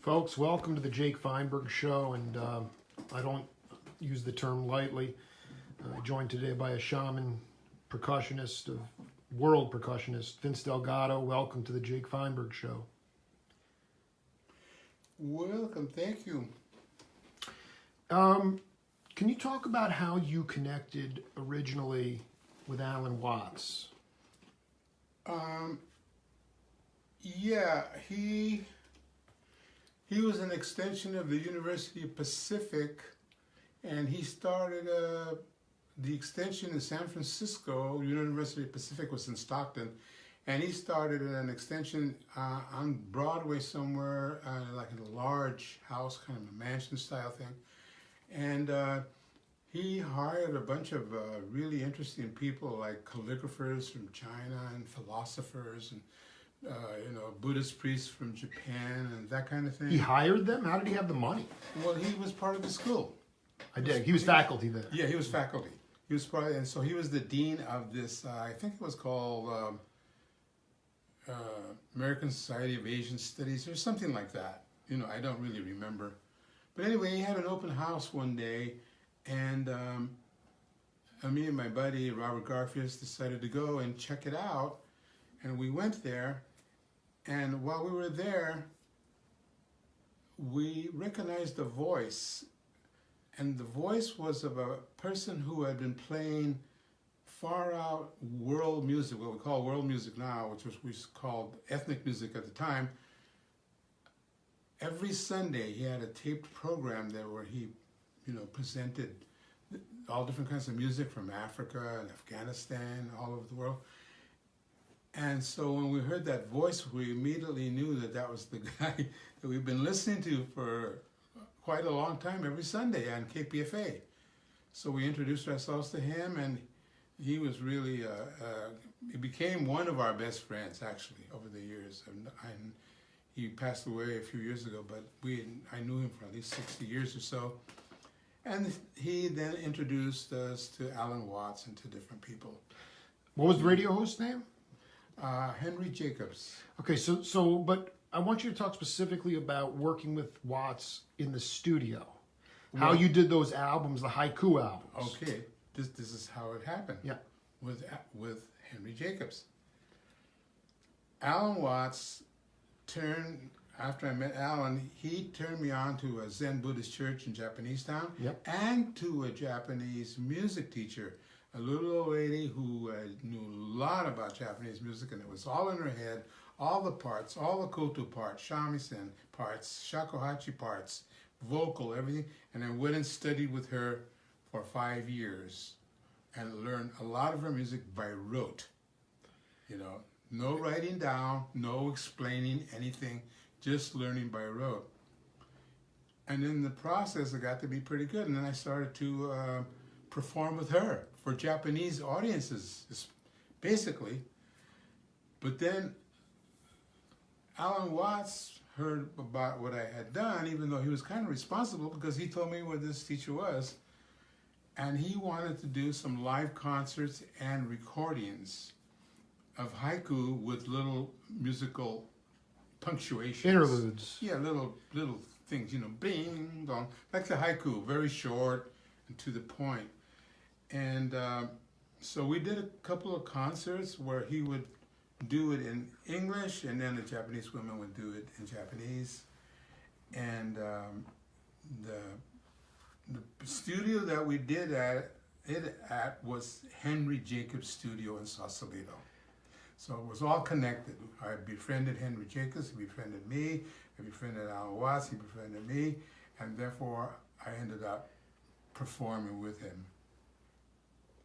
Folks, welcome to the Jake Feinberg Show, and I don't use the term lightly. Joined today by a shaman percussionist, world percussionist, Vince Delgado. Welcome to the Jake Feinberg Show. Welcome, thank you. Can you talk about how you connected originally with Alan Watts? Yeah, he was an extension of the University of Pacific, and he started the extension in San Francisco. University of Pacific was in Stockton, and he started an extension on Broadway somewhere, like in a large house, kind of a mansion style thing. And he hired a bunch of really interesting people, like calligraphers from China and philosophers and Buddhist priests from Japan and that kind of thing. He hired them? How did he have the money? Well, he was part of the school. I dig. He was faculty there. Yeah, he was faculty. He was part, and so he was the dean of this. I think it was called American Society of Asian Studies or something like that. I don't really remember. But anyway, he had an open house one day, and me and my buddy Robert Garfield decided to go and check it out, and we went there. And while we were there, we recognized the voice, and the voice was of a person who had been playing far out world music, what we call world music now, which we called ethnic music at the time. Every Sunday he had a taped program there where he, presented all different kinds of music from Africa and Afghanistan, all over the world. And so when we heard that voice, we immediately knew that that was the guy that we've been listening to for quite a long time, every Sunday on KPFA. So we introduced ourselves to him, and he was really, he became one of our best friends, actually, over the years. And he passed away a few years ago, but I knew him for at least 60 years or so. And he then introduced us to Alan Watts and to different people. What was the radio host's name? Henry Jacobs. Okay, but I want you to talk specifically about working with Watts in the studio. How you did those albums, the haiku albums. Okay, this is how it happened. Yeah. With Henry Jacobs. Alan Watts after I met Alan, he turned me on to a Zen Buddhist church in Japanese town. Yep. And to a Japanese music teacher, a little old lady who knew a lot about Japanese music, and it was all in her head, all the parts, all the koto parts, shamisen parts, shakuhachi parts, vocal, everything. And I went and studied with her for 5 years and learned a lot of her music by rote. No writing down, no explaining anything, just learning by rote. And in the process, I got to be pretty good. And then I started to perform with her for Japanese audiences, basically. But then Alan Watts heard about what I had done, even though he was kind of responsible because he told me what this teacher was. And he wanted to do some live concerts and recordings of haiku with little musical punctuations. Interludes. Yeah, little things, bing, dong, like the haiku, very short and to the point. And so we did a couple of concerts where he would do it in English, and then the Japanese women would do it in Japanese. And the studio that we did it at was Henry Jacobs' studio in Sausalito. So it was all connected. I befriended Henry Jacobs, he befriended me, I befriended Alan Watts, he befriended me, and therefore I ended up performing with him.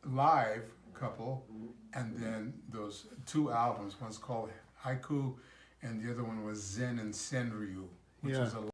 Live couple, and then those 2 albums, one's called Haiku, and the other one was Zen and Senryu, which was a